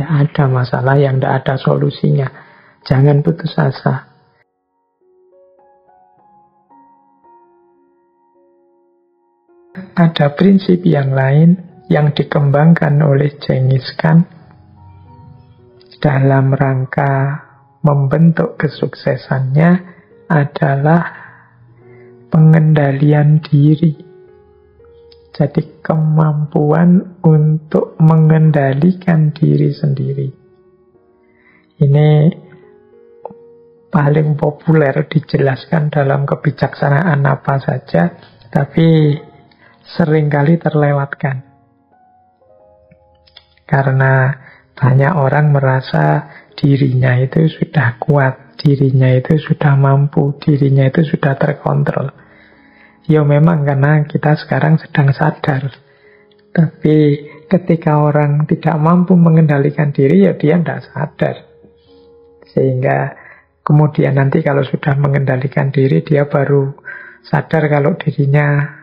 Tidak ada masalah yang tidak ada solusinya. Jangan putus asa. Ada prinsip yang lain yang dikembangkan oleh Genghis Khan dalam rangka membentuk kesuksesannya adalah pengendalian diri. Jadi kemampuan untuk mengendalikan diri sendiri. Ini paling populer dijelaskan dalam kebijaksanaan apa saja, tapi seringkali terlewatkan. Karena banyak orang merasa dirinya itu sudah kuat, dirinya itu sudah mampu, dirinya itu sudah terkontrol. Ya memang karena kita sekarang sedang sadar. Tapi ketika orang tidak mampu mengendalikan diri, ya dia tidak sadar. Sehingga kemudian nanti kalau sudah mengendalikan diri, dia baru sadar kalau dirinya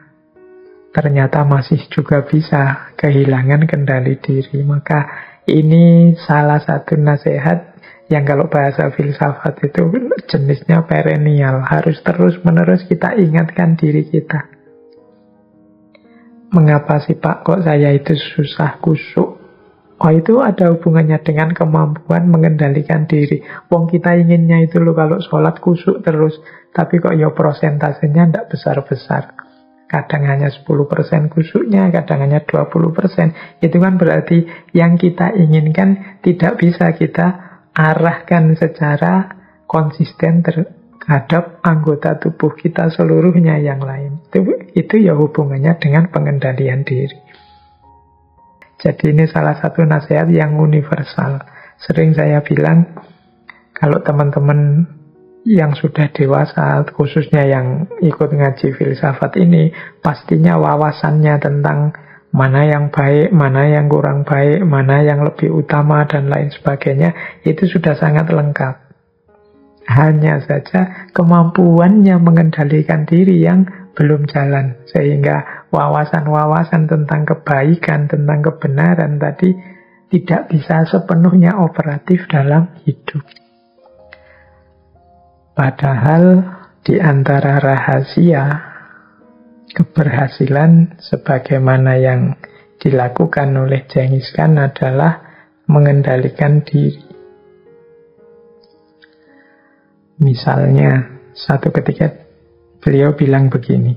ternyata masih juga bisa kehilangan kendali diri. Maka ini salah satu nasihat yang kalau bahasa filsafat itu jenisnya perennial. Harus terus-menerus kita ingatkan diri kita. Mengapa sih Pak kok saya itu susah khusyuk? Oh itu ada hubungannya dengan kemampuan mengendalikan diri. Wong kita inginnya itu loh kalau sholat khusyuk terus. Tapi kok ya prosentasenya tidak besar-besar. Kadang hanya 10% khusyuknya, kadang hanya 20%. Itu kan berarti yang kita inginkan tidak bisa kita arahkan secara konsisten terhadap anggota tubuh kita seluruhnya yang lain. Itu ya hubungannya dengan pengendalian diri. Jadi ini salah satu nasihat yang universal. Sering saya bilang, kalau teman-teman yang sudah dewasa, khususnya yang ikut ngaji filsafat ini, pastinya wawasannya tentang mana yang baik, mana yang kurang baik, mana yang lebih utama, dan lain sebagainya, itu sudah sangat lengkap. Hanya saja kemampuannya mengendalikan diri yang belum jalan. Sehingga wawasan-wawasan tentang kebaikan, tentang kebenaran tadi tidak bisa sepenuhnya operatif dalam hidup. Padahal di antara rahasia keberhasilan sebagaimana yang dilakukan oleh Genghis Khan adalah mengendalikan diri. Misalnya, satu ketika beliau bilang begini,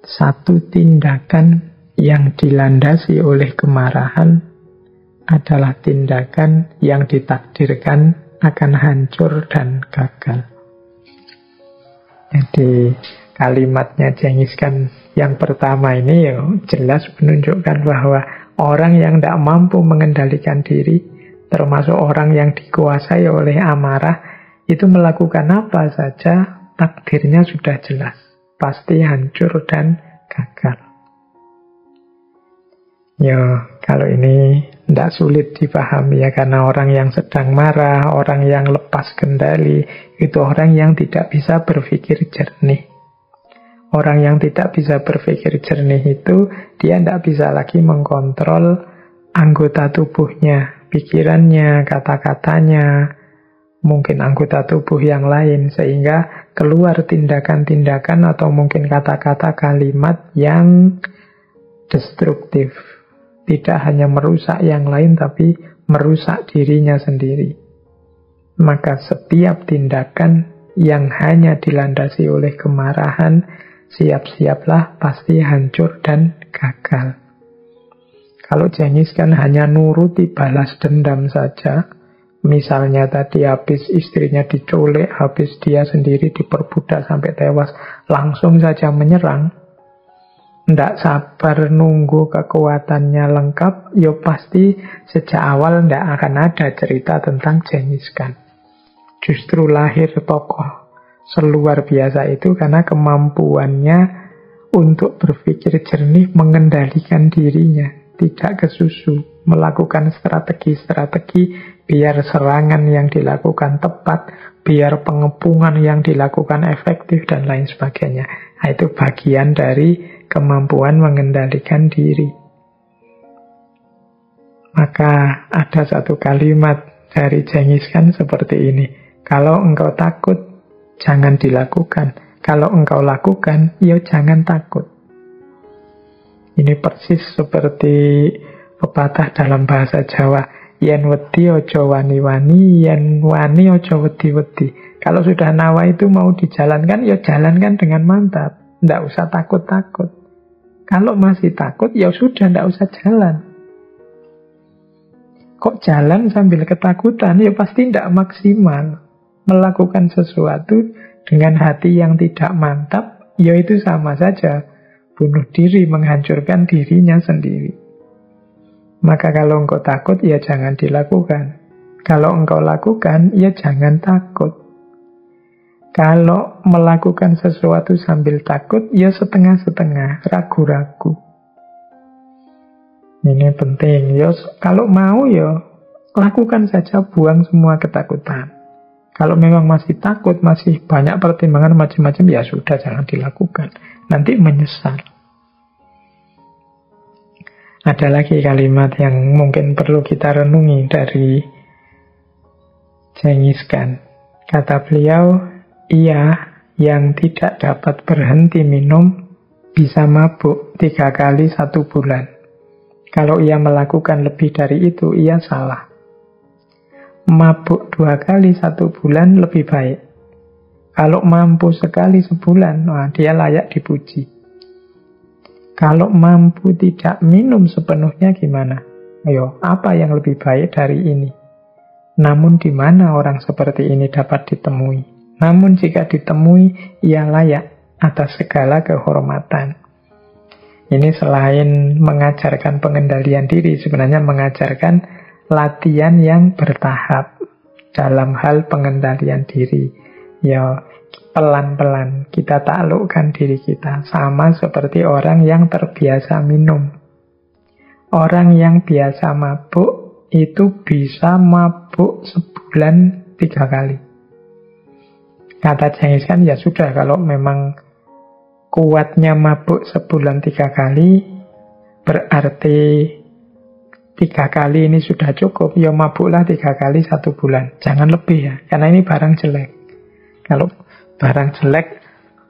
satu tindakan yang dilandasi oleh kemarahan adalah tindakan yang ditakdirkan akan hancur dan gagal. Jadi kalimatnya Genghis Khan yang pertama ini ya jelas menunjukkan bahwa orang yang tidak mampu mengendalikan diri, termasuk orang yang dikuasai oleh amarah, itu melakukan apa saja takdirnya sudah jelas, pasti hancur dan gagal. Ya, kalau ini tidak sulit dipahami ya, karena orang yang sedang marah, orang yang lepas kendali, itu orang yang tidak bisa berpikir jernih. Orang yang tidak bisa berpikir jernih itu, dia tidak bisa lagi mengkontrol anggota tubuhnya, pikirannya, kata-katanya, mungkin anggota tubuh yang lain, sehingga keluar tindakan-tindakan atau mungkin kata-kata kalimat yang destruktif. Tidak hanya merusak yang lain, tapi merusak dirinya sendiri. Maka setiap tindakan yang hanya dilandasi oleh kemarahan, siap-siaplah pasti hancur dan gagal. Kalau Genghis Khan hanya nuruti balas dendam saja, misalnya tadi habis istrinya diculik, habis dia sendiri diperbudak sampai tewas, langsung saja menyerang, tidak sabar nunggu kekuatannya lengkap, ya pasti sejak awal tidak akan ada cerita tentang Genghis Khan. Justru lahir tokoh seluar biasa itu karena kemampuannya untuk berpikir jernih, mengendalikan dirinya, tidak kesusu, melakukan strategi-strategi biar serangan yang dilakukan tepat, biar pengepungan yang dilakukan efektif, dan lain sebagainya. Nah, itu bagian dari kemampuan mengendalikan diri. Maka ada satu kalimat dari Genghis Khan seperti ini. Kalau engkau takut, jangan dilakukan. Kalau engkau lakukan, ya jangan takut. Ini persis seperti pepatah dalam bahasa Jawa. Yen wedi ojo wani-wani, yen wani ojo wedi-wedi. Kalau sudah nawa itu mau dijalankan, ya jalankan dengan mantap. Tidak usah takut-takut. Kalau masih takut, ya sudah, tidak usah jalan. Kok jalan sambil ketakutan? Ya pasti tidak maksimal. Melakukan sesuatu dengan hati yang tidak mantap, ya itu sama saja. Bunuh diri, menghancurkan dirinya sendiri. Maka kalau engkau takut, ya jangan dilakukan. Kalau engkau lakukan, ya jangan takut. Kalau melakukan sesuatu sambil takut, ya setengah-setengah, ragu-ragu. Ini penting. Ya, kalau mau, ya lakukan saja, buang semua ketakutan. Kalau memang masih takut, masih banyak pertimbangan macam-macam, ya sudah, jangan dilakukan. Nanti menyesal. Ada lagi kalimat yang mungkin perlu kita renungi dari Genghis Khan. Kata beliau, ia yang tidak dapat berhenti minum bisa mabuk 3 kali 1 bulan. Kalau ia melakukan lebih dari itu, ia salah. Mabuk 2 kali 1 bulan lebih baik. Kalau mampu sekali sebulan, wah, dia layak dipuji. Kalau mampu tidak minum sepenuhnya gimana? Ayo, apa yang lebih baik dari ini? Namun di mana orang seperti ini dapat ditemui? Namun jika ditemui, ia layak atas segala kehormatan. Ini selain mengajarkan pengendalian diri, sebenarnya mengajarkan latihan yang bertahap dalam hal pengendalian diri. Ya, pelan-pelan kita taklukkan diri kita. Sama seperti orang yang terbiasa minum. Orang yang biasa mabuk itu bisa mabuk sebulan 3 kali. Kata Genghis Khan, ya sudah, kalau memang kuatnya mabuk sebulan 3 kali, berarti 3 kali ini sudah cukup. Ya mabuklah 3 kali 1 bulan. Jangan lebih ya, karena ini barang jelek. Kalau barang jelek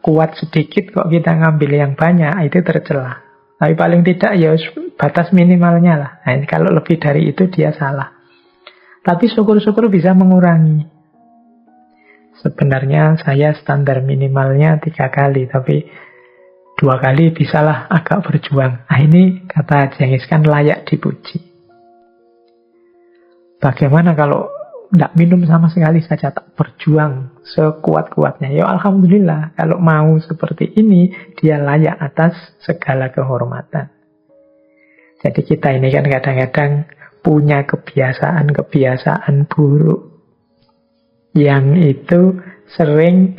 kuat sedikit kok kita ngambil yang banyak, itu tercela. Tapi paling tidak ya batas minimalnya lah. Nah, kalau lebih dari itu dia salah. Tapi syukur-syukur bisa mengurangi. Sebenarnya saya standar minimalnya 3 kali, tapi 2 kali bisalah agak berjuang. Nah, ini kata Genghis Khan layak dipuji. Bagaimana kalau tidak minum sama sekali saja, tak berjuang sekuat-kuatnya? Ya alhamdulillah, kalau mau seperti ini, dia layak atas segala kehormatan. Jadi kita ini kan kadang-kadang punya kebiasaan-kebiasaan buruk yang itu sering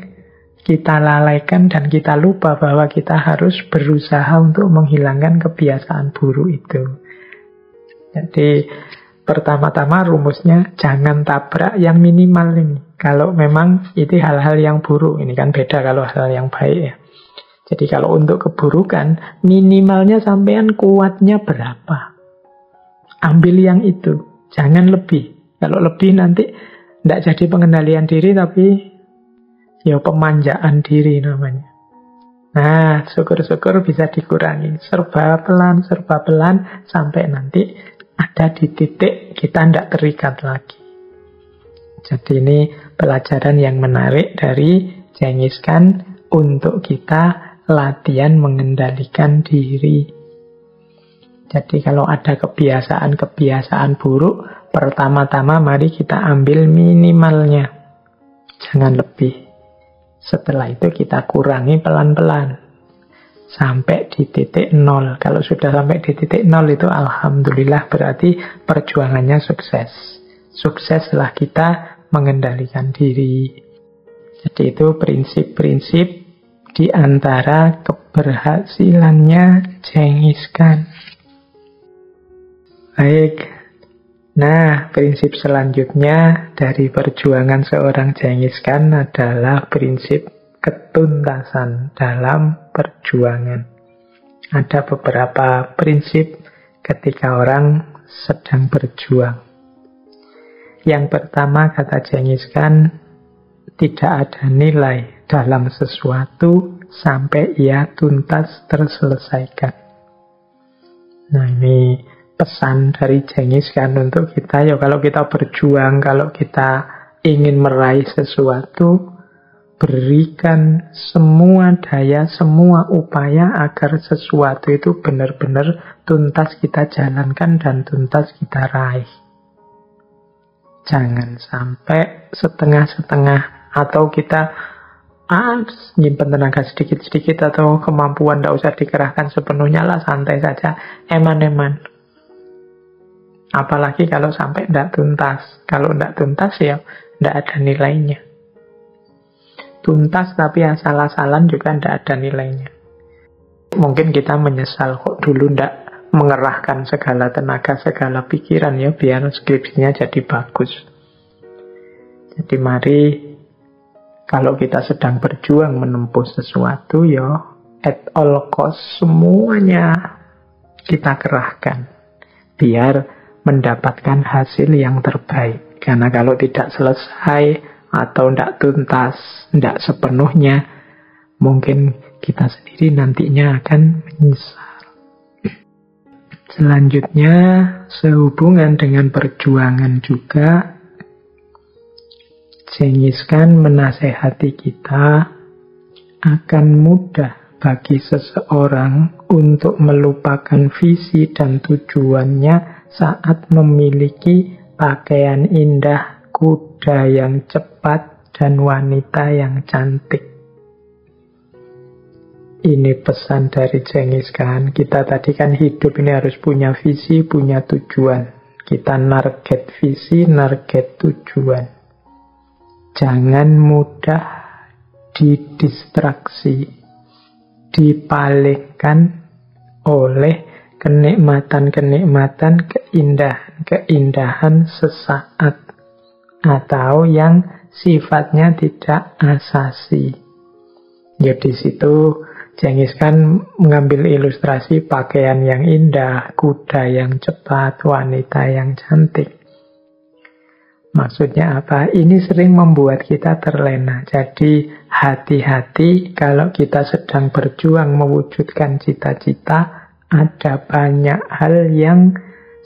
kita lalaikan dan kita lupa bahwa kita harus berusaha untuk menghilangkan kebiasaan buruk itu. Jadi pertama-tama rumusnya jangan tabrak yang minimal ini. Kalau memang itu hal-hal yang buruk, ini kan beda kalau hal yang baik ya. Jadi kalau untuk keburukan, minimalnya sampean kuatnya berapa? Ambil yang itu, jangan lebih. Kalau lebih nanti tidak jadi pengendalian diri, tapi ya pemanjaan diri namanya. Nah, syukur-syukur bisa dikurangi. Serba pelan, sampai nanti ada di titik kita tidak terikat lagi. Jadi ini pelajaran yang menarik dari Genghis Khan untuk kita latihan mengendalikan diri. Jadi kalau ada kebiasaan-kebiasaan buruk, pertama-tama mari kita ambil minimalnya. Jangan lebih. Setelah itu kita kurangi pelan-pelan. Sampai di titik 0. Kalau sudah sampai di titik 0 itu alhamdulillah berarti perjuangannya sukses. Sukseslah kita mengendalikan diri. Jadi itu prinsip-prinsip di antara keberhasilannya Genghis Khan. Baik. Nah, prinsip selanjutnya dari perjuangan seorang Genghis Khan adalah prinsip ketuntasan dalam perjuangan. Ada beberapa prinsip ketika orang sedang berjuang. Yang pertama, kata Genghis Khan, tidak ada nilai dalam sesuatu sampai ia tuntas terselesaikan. Nah, ini pesan dari Genghis Khan untuk kita. Ya, kalau kita berjuang, kalau kita ingin meraih sesuatu, berikan semua daya, semua upaya agar sesuatu itu benar-benar tuntas kita jalankan dan tuntas kita raih. Jangan sampai setengah-setengah atau kita nyimpen tenaga sedikit-sedikit atau kemampuan tidak usah dikerahkan sepenuhnya lah, santai saja, eman-eman. Apalagi kalau sampai tidak tuntas. Kalau tidak tuntas ya tidak ada nilainya. Tuntas tapi asal-asalan juga tidak ada nilainya. Mungkin kita menyesal kok dulu tidak mengerahkan segala tenaga, segala pikiran ya biar skripsinya jadi bagus. Jadi mari kalau kita sedang berjuang menempuh sesuatu ya at all cost semuanya kita kerahkan biar mendapatkan hasil yang terbaik. Karena kalau tidak selesai atau tidak tuntas, tidak sepenuhnya, mungkin kita sendiri nantinya akan menyesal. Selanjutnya, sehubungan dengan perjuangan juga, Genghis Khan menasehati kita akan mudah bagi seseorang untuk melupakan visi dan tujuannya saat memiliki pakaian indah, kuda yang cepat, dan wanita yang cantik. Ini pesan dari Genghis Khan. Kita tadi kan hidup ini harus punya visi, punya tujuan. Kita narget visi, narget tujuan. Jangan mudah didistraksi, dipalingkan oleh kenikmatan-kenikmatan, keindahan-keindahan sesaat atau yang sifatnya tidak asasi. Ya di situ Genghis Khan mengambil ilustrasi pakaian yang indah, kuda yang cepat, wanita yang cantik. Maksudnya apa? Ini sering membuat kita terlena. Jadi hati-hati kalau kita sedang berjuang mewujudkan cita-cita, ada banyak hal yang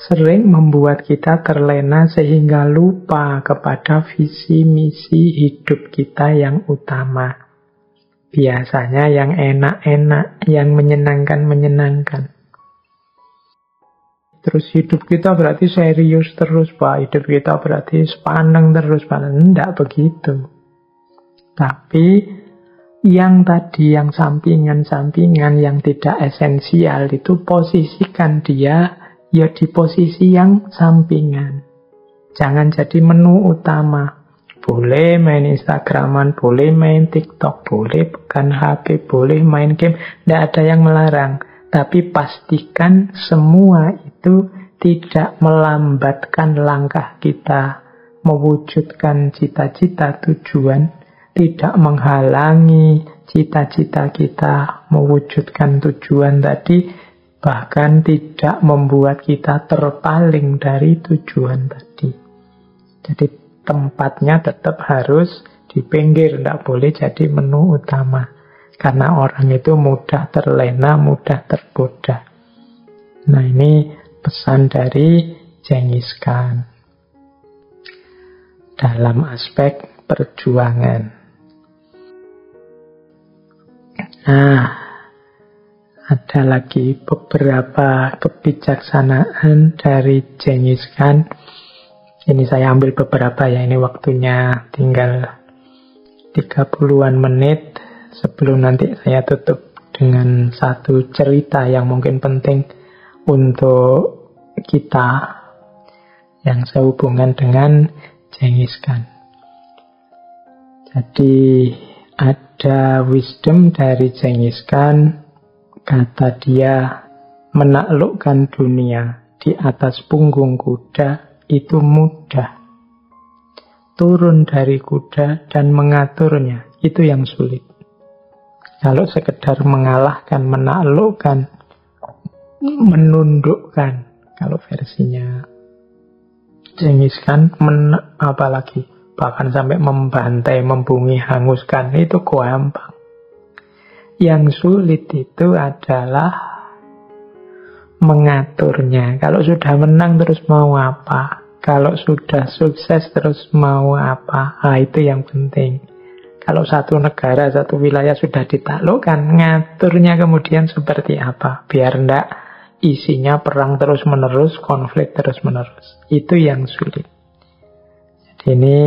sering membuat kita terlena sehingga lupa kepada visi misi hidup kita yang utama. Biasanya yang enak-enak, yang menyenangkan-menyenangkan. Terus hidup kita berarti serius terus, Pak. Hidup kita berarti sepaneng terus, Pak. Tidak begitu. Tapi yang tadi, yang sampingan-sampingan, yang tidak esensial itu posisikan dia ya di posisi yang sampingan. Jangan jadi menu utama. Boleh main Instagraman, boleh main TikTok, boleh pegang HP, boleh main game. Tidak ada yang melarang. Tapi pastikan semua itu tidak melambatkan langkah kita mewujudkan cita-cita tujuan, tidak menghalangi cita-cita kita mewujudkan tujuan tadi, bahkan tidak membuat kita terpaling dari tujuan tadi. Jadi tempatnya tetap harus di pinggir, tidak boleh jadi menu utama. Karena orang itu mudah terlena, mudah tergoda. Nah ini pesan dari Genghis Khan dalam aspek perjuangan. Nah, ada lagi beberapa kebijaksanaan dari Genghis Khan. Ini saya ambil beberapa ya, ini waktunya tinggal 30-an menit. Sebelum nanti saya tutup dengan satu cerita yang mungkin penting untuk kita yang sehubungan dengan Genghis Khan. Jadi ada wisdom dari Genghis Khan, kata dia, menaklukkan dunia di atas punggung kuda itu mudah. Turun dari kuda dan mengaturnya itu yang sulit. Kalau sekedar mengalahkan, menaklukkan, menundukkan Kalau versinya Genghis Khan apalagi bahkan sampai membantai, membumi, hanguskan, itu gampang. Yang sulit itu adalah mengaturnya. Kalau sudah menang terus mau apa? Kalau sudah sukses terus mau apa? Itu yang penting. Kalau satu negara, satu wilayah sudah ditaklukkan, ngaturnya kemudian seperti apa? Biar ndak isinya perang terus-menerus, konflik terus-menerus. Itu yang sulit. Jadi ini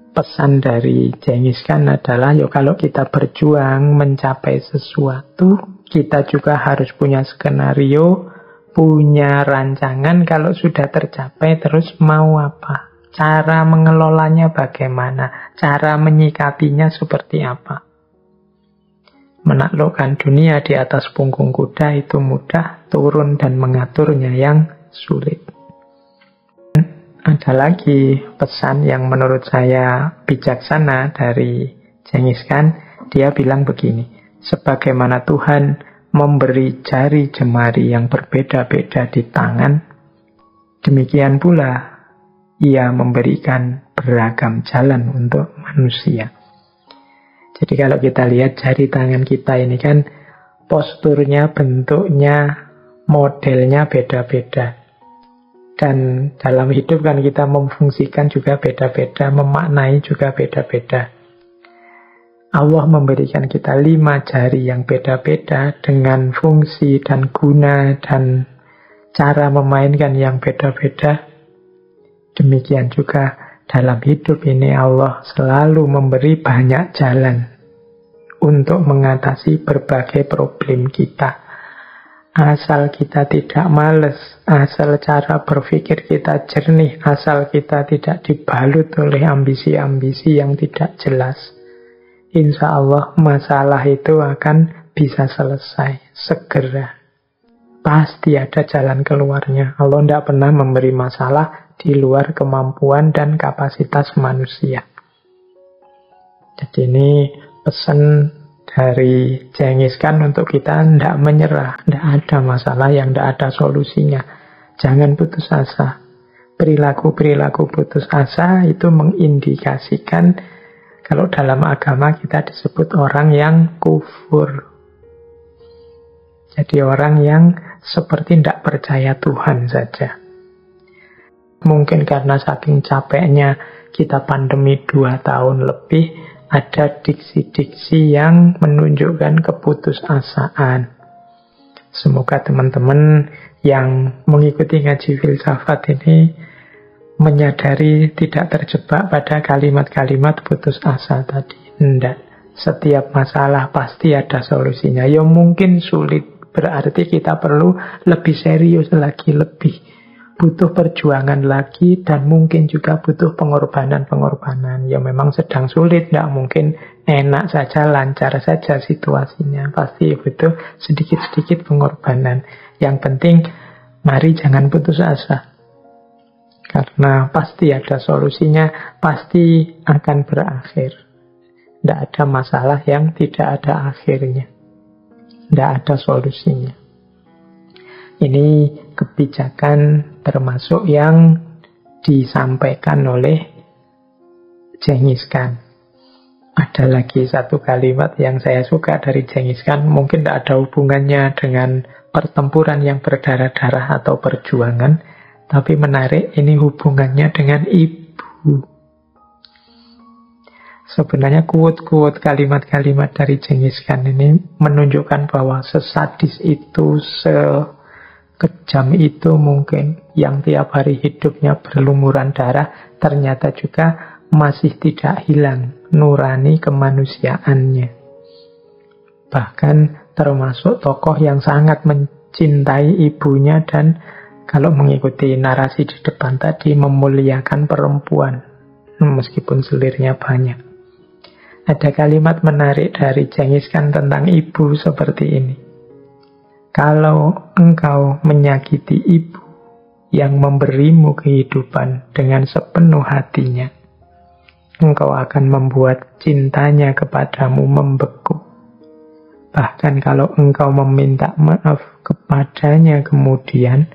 pesan dari Genghis Khan adalah, yuk kalau kita berjuang mencapai sesuatu, kita juga harus punya skenario, punya rancangan. Kalau sudah tercapai terus mau apa? Cara mengelolanya bagaimana? Cara menyikapinya seperti apa? Menaklukkan dunia di atas punggung kuda itu mudah, turun dan mengaturnya yang sulit. Ada lagi pesan yang menurut saya bijaksana dari Genghis Khan. Dia bilang begini, sebagaimana Tuhan memberi jari jemari yang berbeda-beda di tangan, demikian pula Ia memberikan beragam jalan untuk manusia. Jadi kalau kita lihat jari tangan kita ini kan posturnya, bentuknya, modelnya beda-beda. Dan dalam hidup kan kita memfungsikan juga beda-beda, memaknai juga beda-beda. Allah memberikan kita 5 jari yang beda-beda dengan fungsi dan guna dan cara memainkan yang beda-beda. Demikian juga dalam hidup ini Allah selalu memberi banyak jalan untuk mengatasi berbagai problem kita. Asal kita tidak malas, asal cara berpikir kita jernih, asal kita tidak dibalut oleh ambisi-ambisi yang tidak jelas, insya Allah masalah itu akan bisa selesai segera. Pasti ada jalan keluarnya. Allah tidak pernah memberi masalah di luar kemampuan dan kapasitas manusia. Jadi ini pesan dari Genghis Khan untuk kita tidak menyerah. Tidak ada masalah yang tidak ada solusinya. Jangan putus asa. Perilaku-perilaku putus asa itu mengindikasikan kalau dalam agama kita disebut orang yang kufur. Jadi orang yang seperti tidak percaya Tuhan saja. Mungkin karena saking capeknya kita pandemi 2 tahun lebih, ada diksi-diksi yang menunjukkan keputusasaan. Semoga teman-teman yang mengikuti ngaji filsafat ini menyadari tidak terjebak pada kalimat-kalimat putus asa tadi. Tidak. Setiap masalah pasti ada solusinya. Ya mungkin sulit, berarti kita perlu lebih serius lagi, lebih butuh perjuangan lagi, dan mungkin juga butuh pengorbanan-pengorbanan. Ya memang sedang sulit, tidak mungkin enak saja, lancar saja situasinya. Pasti butuh sedikit-sedikit pengorbanan. Yang penting, mari jangan putus asa. Karena pasti ada solusinya, pasti akan berakhir. Tidak ada masalah yang tidak ada akhirnya. Tidak ada solusinya. Ini kebijakan termasuk yang disampaikan oleh Genghis Khan. Ada lagi satu kalimat yang saya suka dari Genghis Khan. Mungkin tidak ada hubungannya dengan pertempuran yang berdarah-darah atau perjuangan. Tapi menarik, ini hubungannya dengan ibu. Sebenarnya quote-quote kalimat-kalimat dari Genghis Khan ini menunjukkan bahwa sesadis itu, sekejam itu mungkin, yang tiap hari hidupnya berlumuran darah, ternyata juga masih tidak hilang nurani kemanusiaannya. Bahkan termasuk tokoh yang sangat mencintai ibunya dan kalau mengikuti narasi di depan tadi, memuliakan perempuan meskipun selirnya banyak. Ada kalimat menarik dari Genghis Khan tentang ibu seperti ini. Kalau engkau menyakiti ibu yang memberimu kehidupan dengan sepenuh hatinya, engkau akan membuat cintanya kepadamu membeku. Bahkan kalau engkau meminta maaf kepadanya kemudian,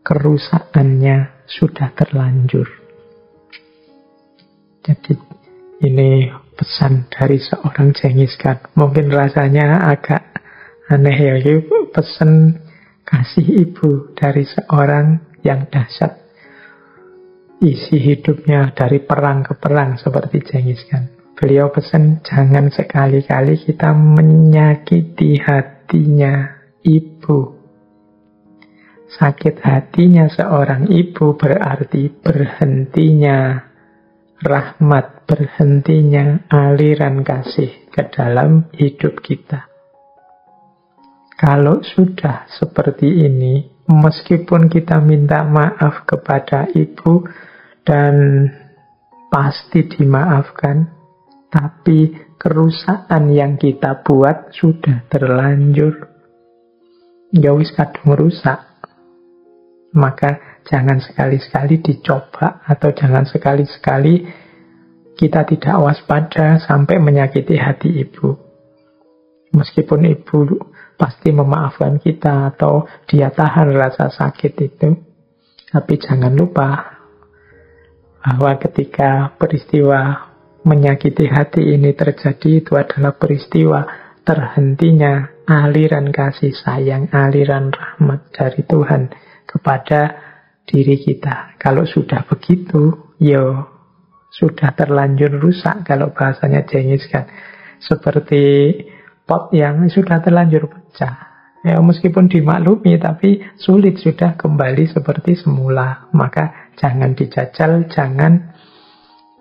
kerusakannya sudah terlanjur. Jadi ini pesan dari seorang Genghis Khan. Mungkin rasanya agak aneh ya, pesan kasih ibu dari seorang yang dahsyat. Isi hidupnya dari perang ke perang seperti Genghis Khan. Beliau pesan jangan sekali-kali kita menyakiti hatinya ibu. Sakit hatinya seorang ibu berarti berhentinya rahmat, berhentinya aliran kasih ke dalam hidup kita. Kalau sudah seperti ini, meskipun kita minta maaf kepada ibu dan pasti dimaafkan, tapi kerusakan yang kita buat sudah terlanjur. Ya wis kadung rusak. Maka jangan sekali-sekali dicoba atau jangan sekali-sekali kita tidak waspada sampai menyakiti hati ibu. Meskipun ibu pasti memaafkan kita atau dia tahan rasa sakit itu, tapi jangan lupa bahwa ketika peristiwa menyakiti hati ini terjadi, itu adalah peristiwa terhentinya aliran kasih sayang, aliran rahmat dari Tuhan kepada diri kita. Kalau sudah begitu, ya sudah terlanjur rusak kalau bahasanya Genghis Khan. Seperti pot yang sudah terlanjur pecah. Ya meskipun dimaklumi tapi sulit sudah kembali seperti semula. Maka jangan dijajal, jangan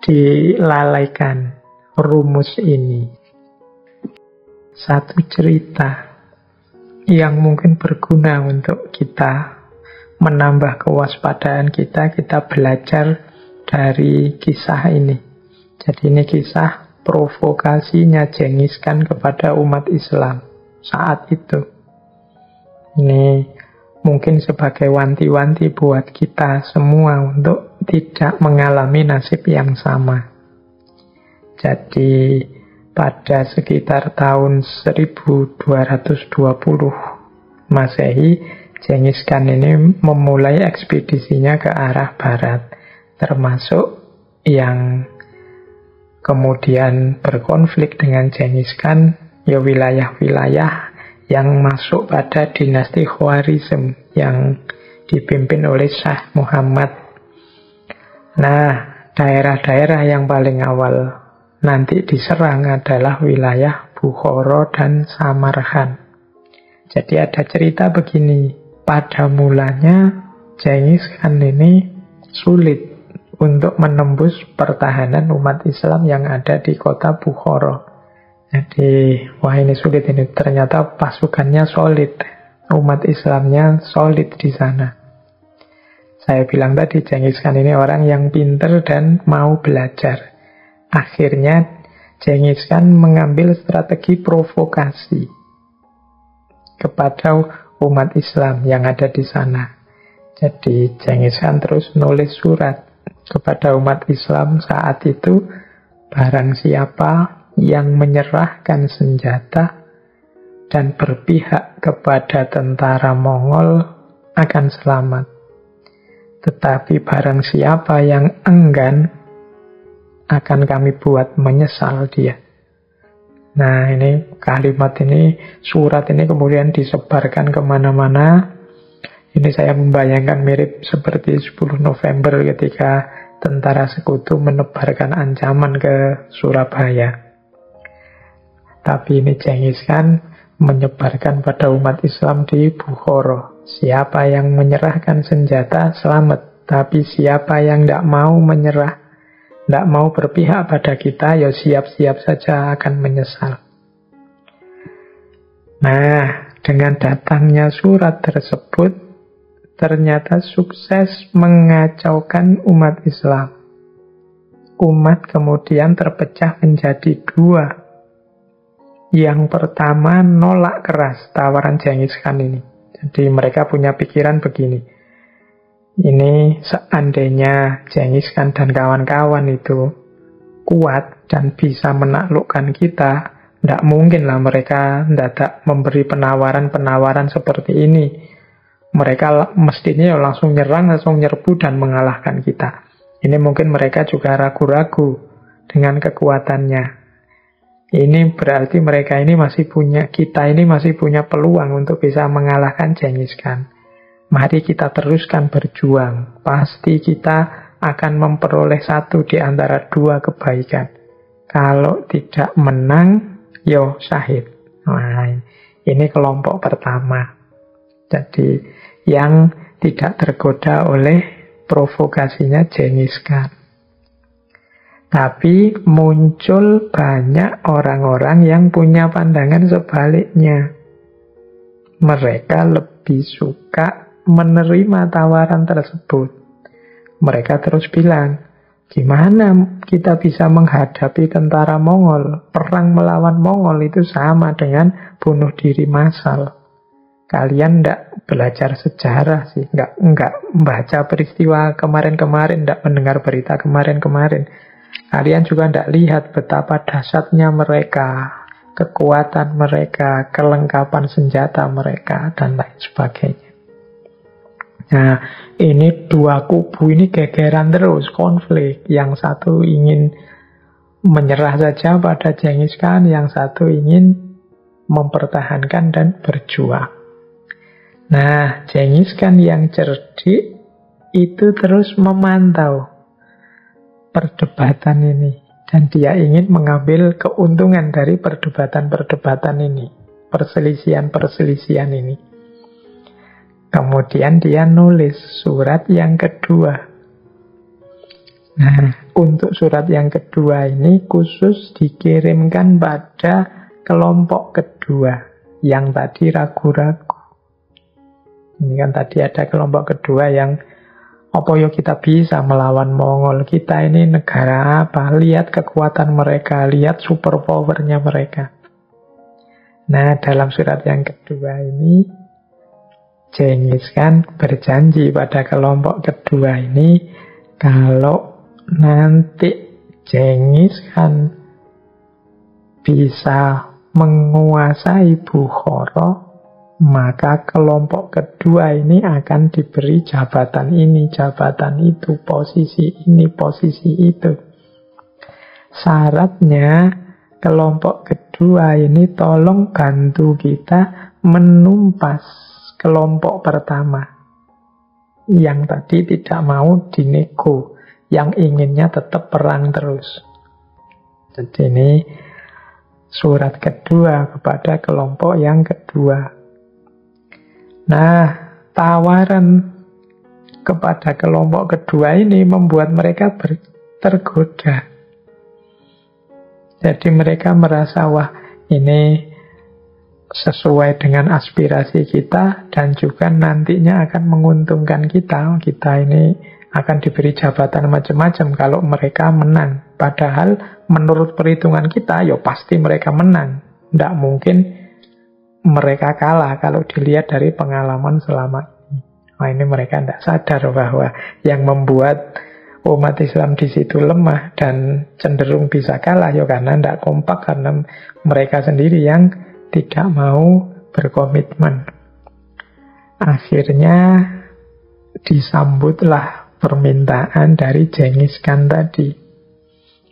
dilalaikan rumus ini. Satu cerita yang mungkin berguna untuk kita menambah kewaspadaan kita belajar dari kisah ini. Jadi ini kisah provokasinya Genghis Khan kepada umat Islam saat itu. Ini mungkin sebagai wanti-wanti buat kita semua untuk tidak mengalami nasib yang sama. Jadi pada sekitar tahun 1220 Masehi, Genghis Khan ini memulai ekspedisinya ke arah barat, termasuk yang kemudian berkonflik dengan Genghis Khan, ya wilayah-wilayah yang masuk pada dinasti Khwarizm yang dipimpin oleh Shah Muhammad. Nah, daerah-daerah yang paling awal nanti diserang adalah wilayah Bukhara dan Samarkand. Jadi ada cerita begini. Pada mulanya Genghis Khan ini sulit untuk menembus pertahanan umat Islam yang ada di kota Bukhara. Jadi, wah ini sulit ini. Ternyata pasukannya solid. Umat Islamnya solid di sana. Saya bilang tadi, Genghis Khan ini orang yang pinter dan mau belajar. Akhirnya, Genghis Khan mengambil strategi provokasi kepada umat Islam yang ada di sana. Jadi Genghis Khan terus nulis surat kepada umat Islam saat itu, barang siapa yang menyerahkan senjata dan berpihak kepada tentara Mongol akan selamat. Tetapi barang siapa yang enggan, akan kami buat menyesal dia. Nah ini kalimat ini, surat ini kemudian disebarkan kemana-mana. Ini saya membayangkan mirip seperti 10 November ketika tentara sekutu menebarkan ancaman ke Surabaya. Tapi ini Genghis Khan menyebarkan pada umat Islam di Bukhara. Siapa yang menyerahkan senjata selamat, tapi siapa yang tidak mau menyerah, tidak mau berpihak pada kita, ya siap-siap saja akan menyesal. Nah, dengan datangnya surat tersebut, ternyata sukses mengacaukan umat Islam. Umat kemudian terpecah menjadi dua. Yang pertama nolak keras tawaran Genghis Khan ini. Jadi mereka punya pikiran begini. Ini seandainya Genghis Khan dan kawan-kawan itu kuat dan bisa menaklukkan kita, Tidak mungkin lah mereka mendadak memberi penawaran-penawaran seperti ini. Mereka mestinya langsung nyerang, langsung nyerbu dan mengalahkan kita. Ini mungkin mereka juga ragu-ragu dengan kekuatannya. Ini berarti mereka ini masih punya, kita ini masih punya peluang untuk bisa mengalahkan Genghis Khan. Mari kita teruskan berjuang. Pasti kita akan memperoleh satu di antara dua kebaikan. Kalau tidak menang, yo syahid. Nah, ini kelompok pertama. Jadi yang tidak tergoda oleh provokasinya Genghis Khan. Tapi muncul banyak orang-orang yang punya pandangan sebaliknya. Mereka lebih suka menerima tawaran tersebut. Mereka terus bilang, gimana kita bisa menghadapi tentara Mongol? Perang melawan Mongol itu sama dengan bunuh diri massal. Kalian tidak belajar sejarah sih, nggak membaca peristiwa kemarin-kemarin, tidak mendengar berita kemarin-kemarin. Kalian juga tidak lihat betapa dahsyatnya mereka, kekuatan mereka, kelengkapan senjata mereka, dan lain sebagainya. Nah, ini dua kubu ini gegeran terus, konflik. Yang satu ingin menyerah saja pada Genghis Khan, yang satu ingin mempertahankan dan berjuang. Nah, Genghis Khan yang cerdik itu terus memantau perdebatan ini. Dan dia ingin mengambil keuntungan dari perdebatan-perdebatan ini. Perselisihan-perselisihan ini. Kemudian dia nulis surat yang kedua. Nah, untuk surat yang kedua ini khusus dikirimkan pada kelompok kedua. Yang tadi ragu-ragu. Ini kan tadi ada kelompok kedua yang apa yo kita bisa melawan Mongol. Kita ini negara apa? Lihat kekuatan mereka, lihat superpowernya mereka. Nah, dalam surat yang kedua ini Genghis Khan berjanji pada kelompok kedua ini kalau nanti Genghis Khan bisa menguasai Bukhara, maka kelompok kedua ini akan diberi jabatan ini, jabatan itu, posisi ini, posisi itu. Syaratnya kelompok kedua ini tolong bantu kita menumpas kelompok pertama. Yang tadi tidak mau dinego, yang inginnya tetap perang terus. Jadi ini surat kedua kepada kelompok yang kedua. Nah, tawaran kepada kelompok kedua ini membuat mereka tergoda. Jadi mereka merasa, wah ini sesuai dengan aspirasi kita dan juga nantinya akan menguntungkan kita. Kita ini akan diberi jabatan macam-macam kalau mereka menang. Padahal menurut perhitungan kita, ya pasti mereka menang. Tidak mungkin mereka kalah kalau dilihat dari pengalaman selama ini. Nah, ini mereka tidak sadar bahwa yang membuat umat Islam di situ lemah dan cenderung bisa kalah ya karena tidak kompak, karena mereka sendiri yang tidak mau berkomitmen. Akhirnya disambutlah permintaan dari Genghis Khan tadi.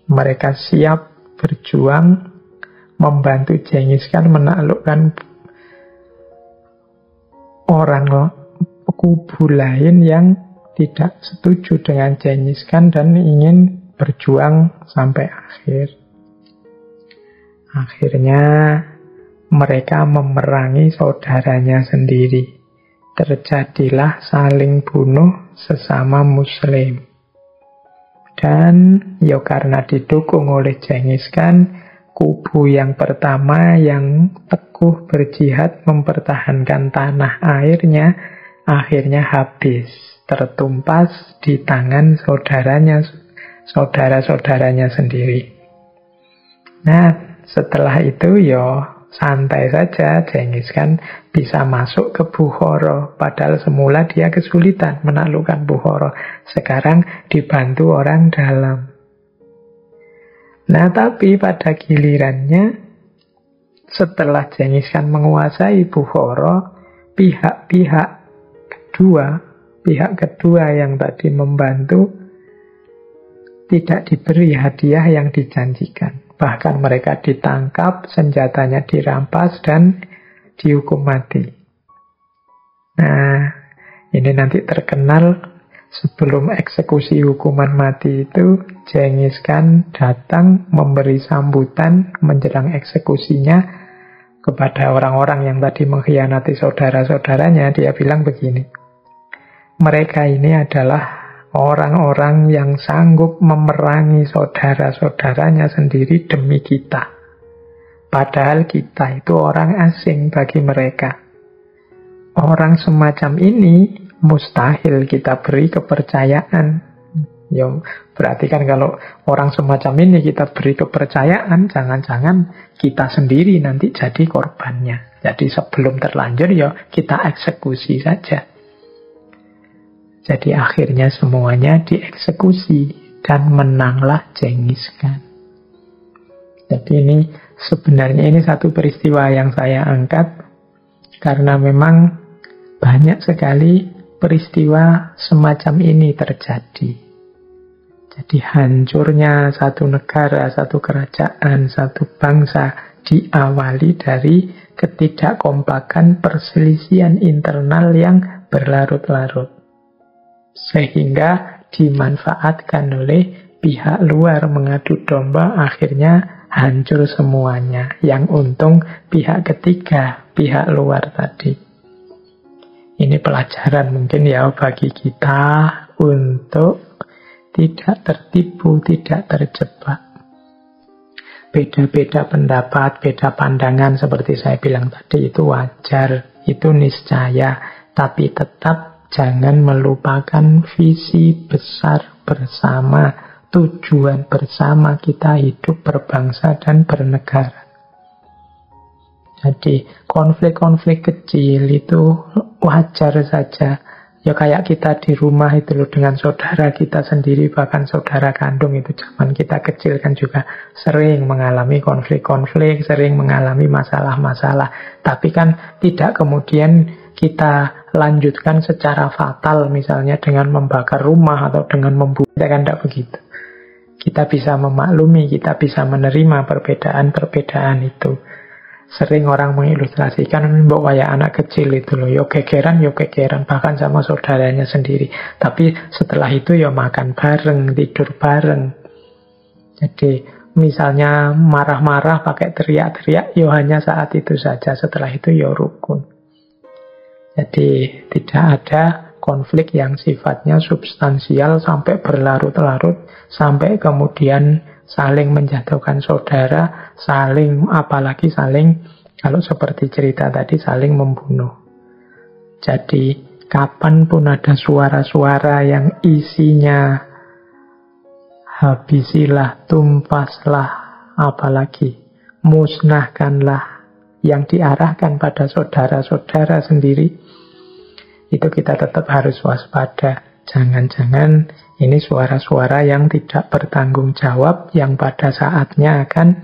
Mereka siap berjuang membantu Genghis Khan menaklukkan orang kubu lain yang tidak setuju dengan Genghis Khan dan ingin berjuang sampai akhir. Akhirnya mereka memerangi saudaranya sendiri. Terjadilah saling bunuh sesama muslim. Dan ya karena didukung oleh Genghis Khan, kubu yang pertama yang teguh berjihad mempertahankan tanah airnya akhirnya habis, tertumpas di tangan saudara-saudaranya sendiri. Nah, setelah itu ya santai saja Genghis Khan bisa masuk ke Bukhara, padahal semula dia kesulitan menaklukkan Bukhara. Sekarang dibantu orang dalam. Nah, tapi pada gilirannya setelah Genghis Khan menguasai Bukhara, pihak-pihak kedua yang tadi membantu tidak diberi hadiah yang dijanjikan. Bahkan mereka ditangkap, senjatanya dirampas, dan dihukum mati. Nah, ini nanti terkenal sebelum eksekusi hukuman mati itu, Genghis Khan datang memberi sambutan menjelang eksekusinya kepada orang-orang yang tadi mengkhianati saudara-saudaranya. Dia bilang begini, mereka ini adalah orang-orang yang sanggup memerangi saudara-saudaranya sendiri demi kita. Padahal kita itu orang asing bagi mereka. Orang semacam ini mustahil kita beri kepercayaan. Ya, berarti kan kalau orang semacam ini kita beri kepercayaan, jangan-jangan kita sendiri nanti jadi korbannya. Jadi sebelum terlanjur ya kita eksekusi saja. Jadi akhirnya semuanya dieksekusi dan menanglah Genghis Khan. Jadi ini sebenarnya ini satu peristiwa yang saya angkat karena memang banyak sekali peristiwa semacam ini terjadi. Jadi hancurnya satu negara, satu kerajaan, satu bangsa diawali dari ketidakkompakan perselisihan internal yang berlarut-larut. Sehingga dimanfaatkan oleh pihak luar mengadu domba, akhirnya hancur semuanya. Yang untung pihak ketiga, pihak luar tadi. Ini pelajaran mungkin ya bagi kita untuk tidak tertipu, tidak terjebak. Beda-beda pendapat, beda pandangan seperti saya bilang tadi itu wajar, itu niscaya. Tapi tetap jangan melupakan visi besar bersama, tujuan bersama kita hidup berbangsa dan bernegara. Jadi konflik-konflik kecil itu wajar saja. Ya kayak kita di rumah itu loh, dengan saudara kita sendiri, bahkan saudara kandung itu zaman kita kecil kan juga sering mengalami konflik-konflik, sering mengalami masalah-masalah. Tapi kan tidak kemudian kita lanjutkan secara fatal, misalnya dengan membakar rumah atau dengan membunuh, kan tidak begitu. Kita bisa memaklumi, kita bisa menerima perbedaan-perbedaan itu. Sering orang mengilustrasikan bahwa kayak anak kecil itu loh, yo kekeran, bahkan sama saudaranya sendiri. Tapi setelah itu ya makan bareng, tidur bareng. Jadi misalnya marah-marah pakai teriak-teriak, yo hanya saat itu saja. Setelah itu ya rukun. Jadi tidak ada konflik yang sifatnya substansial sampai berlarut-larut, sampai kemudian saling menjatuhkan saudara, apalagi saling, kalau seperti cerita tadi, saling membunuh. Jadi kapanpun ada suara-suara yang isinya habisilah, tumpaslah, apalagi musnahkanlah, yang diarahkan pada saudara-saudara sendiri, itu kita tetap harus waspada. Jangan-jangan ini suara-suara yang tidak bertanggung jawab, yang pada saatnya akan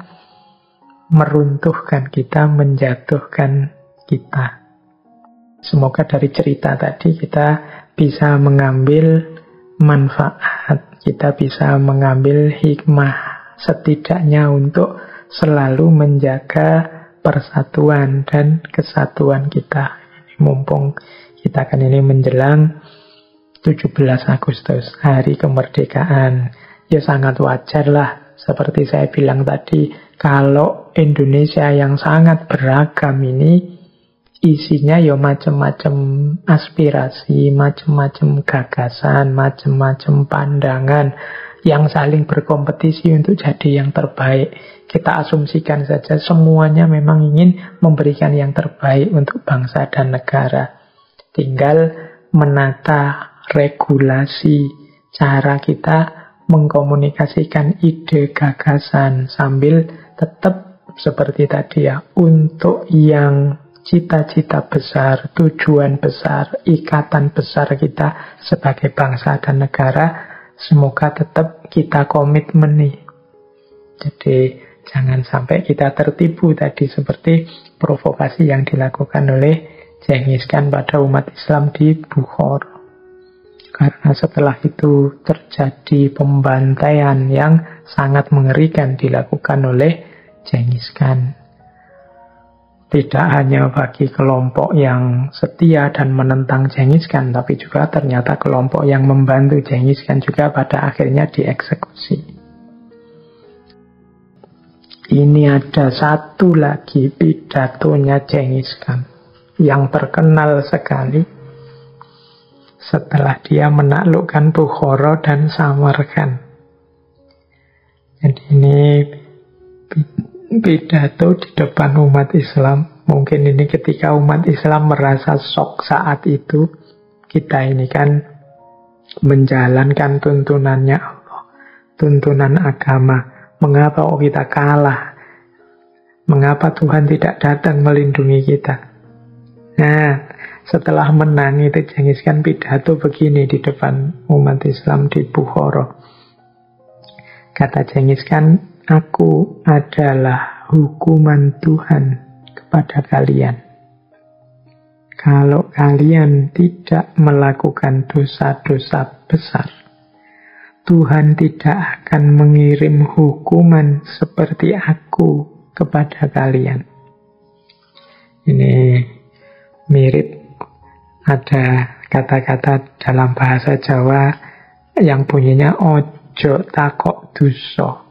meruntuhkan kita, menjatuhkan kita. Semoga dari cerita tadi kita bisa mengambil manfaat, kita bisa mengambil hikmah, setidaknya untuk selalu menjaga persatuan dan kesatuan kita. Mumpung kita kan ini menjelang 17 Agustus, hari kemerdekaan. Ya sangat wajar lah, seperti saya bilang tadi, kalau Indonesia yang sangat beragam ini isinya ya macam-macam aspirasi, macam-macam gagasan, macam-macam pandangan yang saling berkompetisi untuk jadi yang terbaik. Kita asumsikan saja semuanya memang ingin memberikan yang terbaik untuk bangsa dan negara. Tinggal menata regulasi cara kita mengkomunikasikan ide gagasan sambil tetap seperti tadi ya, untuk yang cita-cita besar, tujuan besar, ikatan besar kita sebagai bangsa dan negara, semoga tetap kita komitmen nih. Jadi Jangan sampai kita tertipu tadi seperti provokasi yang dilakukan oleh Genghis Khan pada umat Islam di Bukhara. Karena setelah itu terjadi pembantaian yang sangat mengerikan dilakukan oleh Genghis Khan. Tidak hanya bagi kelompok yang setia dan menentang Genghis Khan, tapi juga ternyata kelompok yang membantu Genghis Khan juga pada akhirnya dieksekusi. Ini ada satu lagi pidatonya Genghis Khan yang terkenal sekali setelah dia menaklukkan Bukhara dan Samarkand. Jadi ini pidato di depan umat Islam. Mungkin ini ketika umat Islam merasa shock saat itu. Kita ini kan menjalankan tuntunannya Allah, tuntunan agama. Mengapa kita kalah? Mengapa Tuhan tidak datang melindungi kita? Nah, setelah menang itu Genghis Khan pidato begini di depan umat Islam di Bukhara. Kata Genghis Khan, aku adalah hukuman Tuhan kepada kalian. Kalau kalian tidak melakukan dosa-dosa besar, Tuhan tidak akan mengirim hukuman seperti aku kepada kalian. Ini mirip ada kata-kata dalam bahasa Jawa yang bunyinya ojo takok dosa.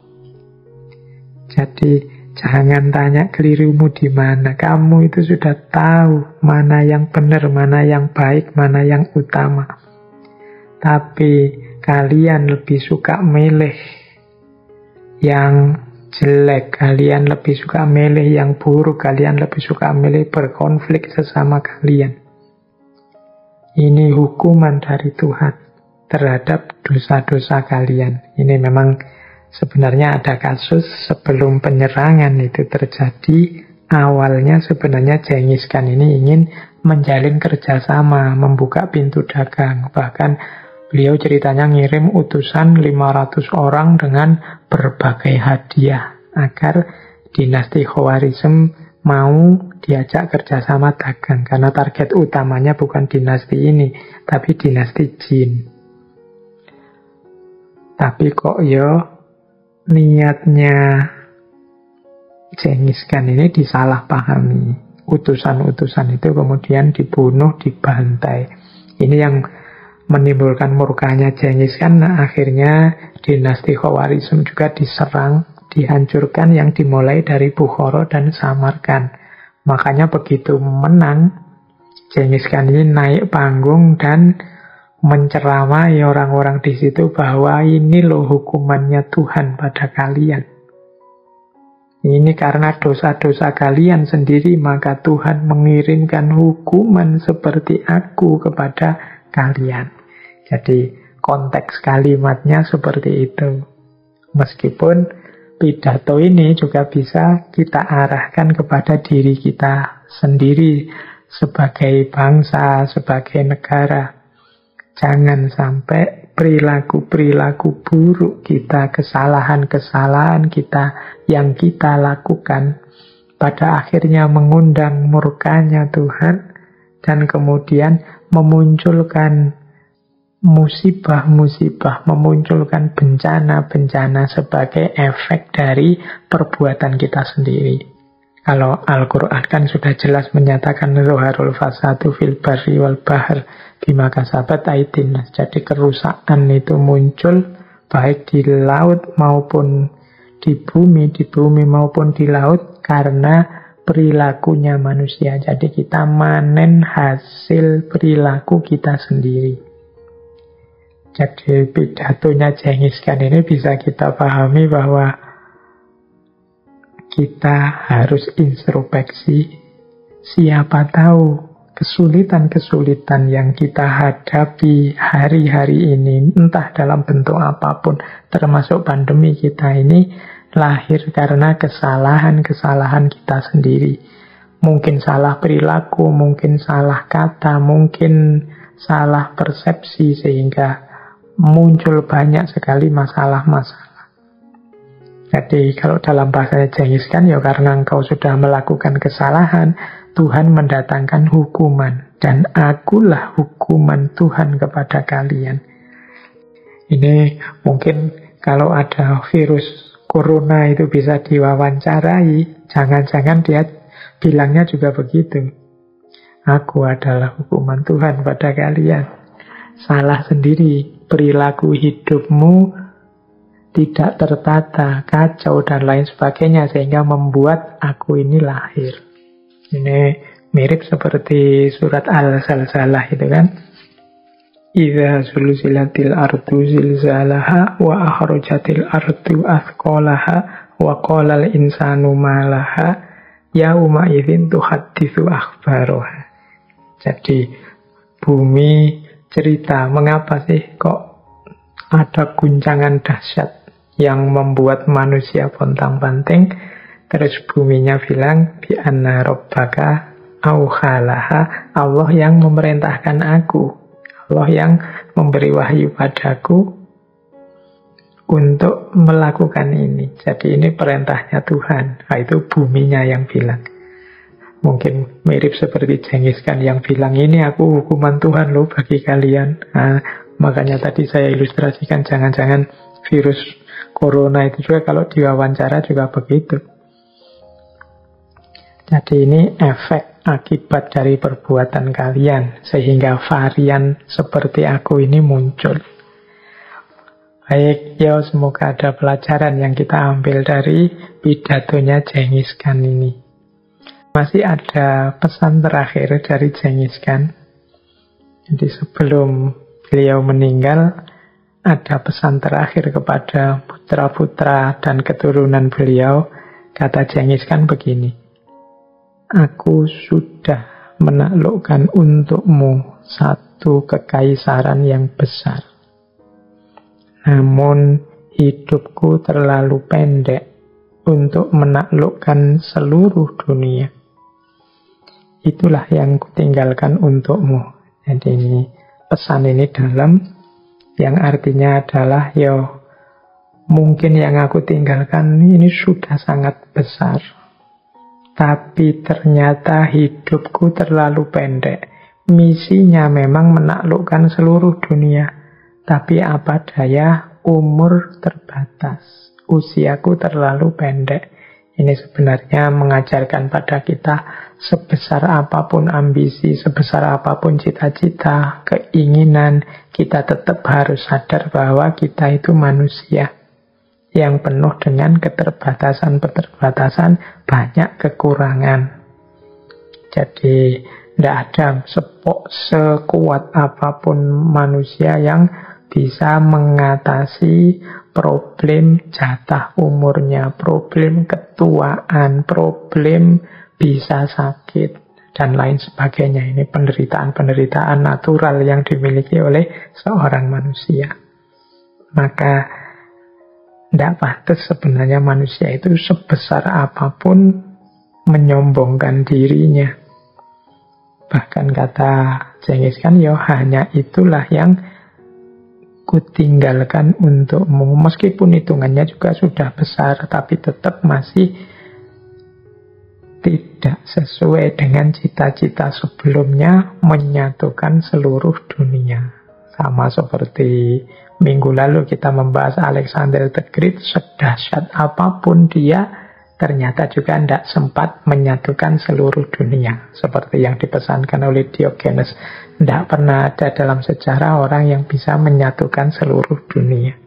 Jadi jangan tanya kelirumu di mana. Kamu itu sudah tahu mana yang benar, mana yang baik, mana yang utama. Tapi kalian lebih suka milih yang jelek, kalian lebih suka milih yang buruk, kalian lebih suka milih berkonflik sesama kalian. Ini hukuman dari Tuhan terhadap dosa-dosa kalian. Ini memang sebenarnya ada kasus sebelum penyerangan itu terjadi. Awalnya sebenarnya Genghis Khan ini ingin menjalin kerjasama, membuka pintu dagang. Bahkan beliau ceritanya ngirim utusan 500 orang dengan berbagai hadiah agar dinasti Khawarizm mau diajak kerjasama dagang. Karena target utamanya bukan dinasti ini, tapi dinasti Jin. Tapi kok niatnya Genghis Khan ini disalahpahami. Utusan-utusan itu kemudian dibunuh, dibantai. Ini yang menimbulkan murkanya Genghis Khan. Akhirnya dinasti Khawarizm juga diserang, dihancurkan, yang dimulai dari Bukhara dan Samarkand. Makanya begitu menang, Genghis Khan ini naik panggung dan menceramai orang-orang di situ bahwa ini loh hukumannya Tuhan pada kalian. Ini karena dosa-dosa kalian sendiri, maka Tuhan mengirimkan hukuman seperti aku kepada kalian. Jadi konteks kalimatnya seperti itu. Meskipun pidato ini juga bisa kita arahkan kepada diri kita sendiri sebagai bangsa, sebagai negara. Jangan sampai perilaku-perilaku buruk kita, kesalahan-kesalahan kita yang kita lakukan pada akhirnya mengundang murkanya Tuhan dan kemudian memunculkan musibah-musibah, memunculkan bencana-bencana sebagai efek dari perbuatan kita sendiri. Kalau Al-Quran kan sudah jelas menyatakan Zuharul fasadu fil barri wal bahr bima kasabat aydin nas. Jadi kerusakan itu muncul baik di laut maupun di bumi maupun di laut karena perilakunya manusia. Jadi kita manen hasil perilaku kita sendiri. Jadi pidatonya Genghis Khan ini bisa kita pahami bahwa kita harus introspeksi. Siapa tahu kesulitan-kesulitan yang kita hadapi hari-hari ini, entah dalam bentuk apapun, termasuk pandemi kita ini, lahir karena kesalahan-kesalahan kita sendiri. Mungkin salah perilaku, mungkin salah kata, mungkin salah persepsi, sehingga muncul banyak sekali masalah-masalah. Jadi kalau dalam bahasanya Genghis Khan, ya karena engkau sudah melakukan kesalahan, Tuhan mendatangkan hukuman. Dan akulah hukuman Tuhan kepada kalian. Ini mungkin kalau ada virus corona itu bisa diwawancarai, jangan-jangan dia bilangnya juga begitu. Aku adalah hukuman Tuhan pada kalian. Salah sendiri, perilaku hidupmu tidak tertata, kacau, dan lain sebagainya, sehingga membuat aku ini lahir. Ini mirip seperti surat Al-Zalzalah itu kan. Idza zulzilatil ardu zilzalaha wa akhrajatil ardu athqalaha wa qala al-insanu ma laha yauma idzin tuhadditsu akhbaraha. Jadi bumi cerita, mengapa sih kok ada guncangan dahsyat yang membuat manusia pontang-panting. Terus buminya bilang, bi anna rabbaka auhalaha, Allah yang memerintahkan aku, Allah yang memberi wahyu padaku untuk melakukan ini. Jadi ini perintahnya Tuhan. Nah, itu buminya yang bilang. Mungkin mirip seperti Genghis Khan yang bilang, ini aku hukuman Tuhan loh bagi kalian. Nah, makanya tadi saya ilustrasikan, jangan-jangan virus corona itu juga kalau diwawancara juga begitu. Jadi ini efek akibat dari perbuatan kalian, sehingga varian seperti aku ini muncul. Baik, ya semoga ada pelajaran yang kita ambil dari pidatonya Genghis Khan ini. Masih ada pesan terakhir dari Genghis Khan. Jadi sebelum beliau meninggal, ada pesan terakhir kepada putra-putra dan keturunan beliau. Kata Genghis Khan begini, aku sudah menaklukkan untukmu satu kekaisaran yang besar. Namun hidupku terlalu pendek untuk menaklukkan seluruh dunia. Itulah yang kutinggalkan untukmu. Jadi ini pesan ini dalam, yang artinya adalah mungkin yang aku tinggalkan ini sudah sangat besar, tapi ternyata hidupku terlalu pendek. Misinya memang menaklukkan seluruh dunia, tapi apa daya, umur terbatas, usiaku terlalu pendek. Ini sebenarnya mengajarkan pada kita, sebesar apapun ambisi, sebesar apapun cita-cita, keinginan, kita tetap harus sadar bahwa kita itu manusia yang penuh dengan keterbatasan-keterbatasan, banyak kekurangan. Jadi tidak ada sekuat apapun manusia yang bisa mengatasi problem jatah umurnya, problem ketuaan, problem bisa sakit, dan lain sebagainya. Ini penderitaan-penderitaan natural yang dimiliki oleh seorang manusia. Maka tidak pantas sebenarnya manusia itu sebesar apapun menyombongkan dirinya. Bahkan kata Genghis Khan, hanya itulah yang kutinggalkan untukmu. Meskipun hitungannya juga sudah besar, tapi tetap masih tidak sesuai dengan cita-cita sebelumnya, menyatukan seluruh dunia. Sama seperti minggu lalu kita membahas Alexander the Great, sedahsyat apapun dia, ternyata juga tidak sempat menyatukan seluruh dunia. Seperti yang dipesankan oleh Diogenes, tidak pernah ada dalam sejarah orang yang bisa menyatukan seluruh dunia.